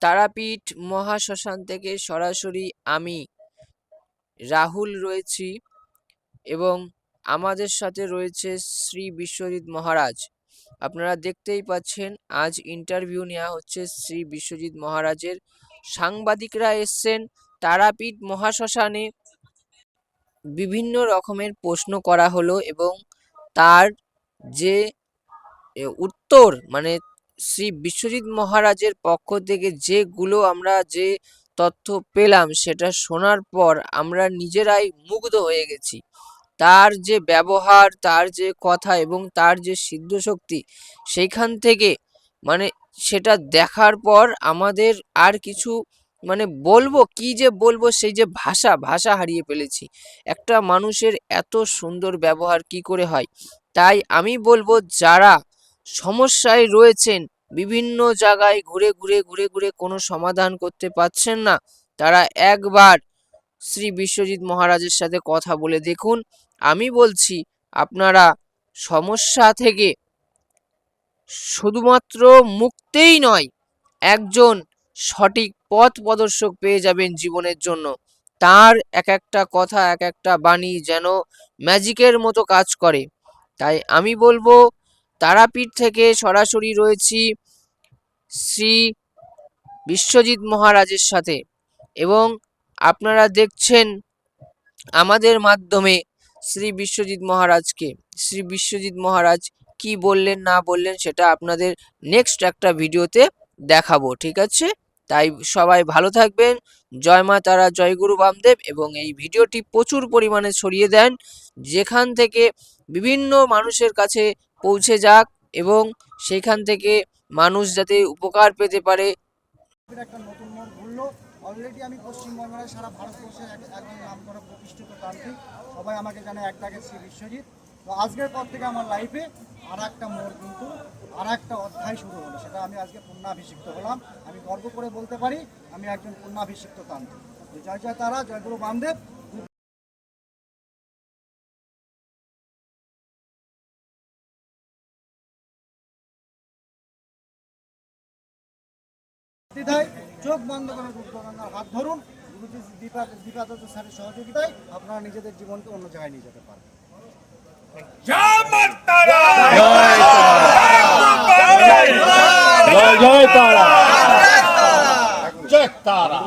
তারাপীঠ মহাশ্মশান থেকে সরাসরি আমি রাহুল রয়েছি এবং আমাদের সাথে রয়েছে শ্রী বিশ্বজিৎ মহারাজ। আপনারা দেখতেই পাচ্ছেন আজ ইন্টারভিউ নেওয়া হচ্ছে শ্রী বিশ্বজিৎ মহারাজের। সাংবাদিকরা এসছেন তারাপীঠ মহাশ্মশানে, বিভিন্ন রকমের প্রশ্ন করা হলো এবং তার যে উত্তর মানে শ্রী বিশ্বজিৎ মহারাজের পক্ষ থেকে যেগুলো আমরা যে তথ্য পেলাম সেটা শোনার পর আমরা নিজেরাই মুগ্ধ হয়ে গেছি। তার যে ব্যবহার, তার যে কথা এবং তার যে সিদ্ধশক্তি, সেইখান থেকে মানে সেটা দেখার পর আমাদের আর কিছু বলবো কি যে বলবো, সেই যে ভাষা হারিয়ে ফেলেছি। একটা মানুষের এত সুন্দর ব্যবহার কি করে হয়? তাই আমি বলবো যারা সমস্যায় রয়েছেন, বিভিন্ন জায়গায় ঘুরে কোনো সমাধান করতে পারছেন না, তারা একবার শ্রী বিশ্বজিৎ মহারাজের সাথে কথা বলে দেখুন। আমি বলছি আপনারা সমস্যা থেকে শুধুমাত্র মুক্তিই নয়, একজন সঠিক পথ প্রদর্শক পেয়ে যাবেন জীবনের জন্য। তার এক একটা কথা, এক একটা বাণী যেন ম্যাজিকের মতো কাজ করে। তাই আমি বলবো তারাপীঠ থেকে সরাসরি রয়েছি শ্রী বিশ্বজিৎ মহারাজের সাথে এবং আপনারা দেখছেন আমাদের মাধ্যমে শ্রী বিশ্বজিৎ মহারাজকে। শ্রী বিশ্বজিৎ মহারাজ কি বললেন না বললেন সেটা আপনাদের নেক্সট একটা ভিডিওতে দেখাবো, ঠিক আছে? তাই সবাই ভালো থাকবেন। জয় মা তারা, জয় গুরু বামদেব। এবং এই ভিডিওটি প্রচুর পরিমাণে ছড়িয়ে দেন, যেখান থেকে বিভিন্ন মানুষের কাছে পৌঁছে যাক এবং সেখান থেকে মানুষ যাতে উপকার পেতে পারে। একটা নতুন মোড় ঘুরলো। অলরেডি আমি পশ্চিমবঙ্গের সারা ভারতবর্ষের একজন নাম করা প্রতিষ্ঠিত তান্ত্রিক, সবাই আমাকে জানে এক ডাকে শ্রী বিশ্বজিৎ। তো আজকের পর থেকে আমার লাইফে আর একটা মোড় কিন্তু আর একটা অধ্যায় শুরু হলো, সেটা আমি আজকে পুণ্যাভিষিক্ত হলাম। আমি গর্ব করে বলতে পারি আমি একজন পুণ্যাভিষিক্ত তান্ত্রিক। জয় জয় তারা, জয় গুরু বামদেব। চোখ বন্ধ করে রূপগঙ্গার হাত ধরুন। গুরুজি দীপাদত্ত স্যারের সহযোগিতায় আপনারা নিজেদের জীবনকে অন্য জায়গায় নিয়ে যেতে পারেন। জয় তারা, জয় তারা।